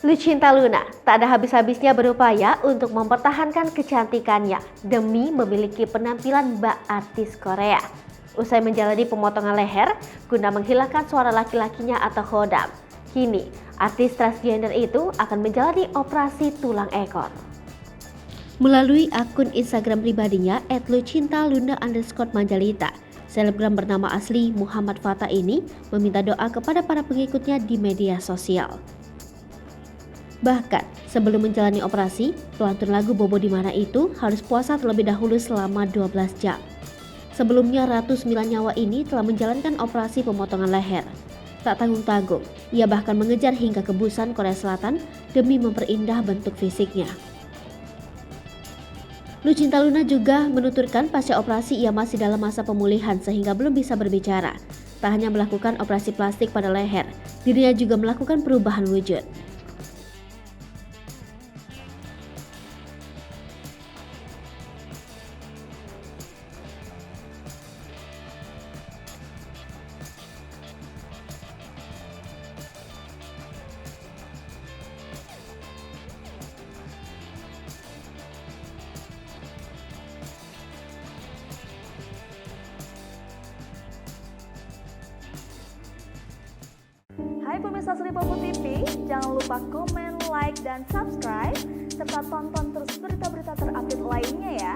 Lucinta Luna tak ada habis-habisnya berupaya untuk mempertahankan kecantikannya demi memiliki penampilan mbak artis Korea. Usai menjalani pemotongan leher guna menghilangkan suara laki-lakinya atau hodam, kini artis transgender itu akan menjalani operasi tulang ekor. Melalui akun Instagram pribadinya @lucintaluna_manjalita, selebgram bernama asli Muhammad Fattah ini meminta doa kepada para pengikutnya di media sosial. Bahkan, sebelum menjalani operasi, pelantun lagu Bobo di Mana itu harus puasa terlebih dahulu selama 12 jam. Sebelumnya, Ratu 9 Nyawa ini telah menjalankan operasi pemotongan leher. Tak tanggung-tanggung, ia bahkan mengejar hingga ke Busan, Korea Selatan demi memperindah bentuk fisiknya. Lucinta Luna juga menuturkan pasca operasi ia masih dalam masa pemulihan sehingga belum bisa berbicara. Tak hanya melakukan operasi plastik pada leher, dirinya juga melakukan perubahan wujud. Hai pemirsa Sri Popo TV, jangan lupa komen, like, dan subscribe, serta tonton terus berita-berita terupdate lainnya ya.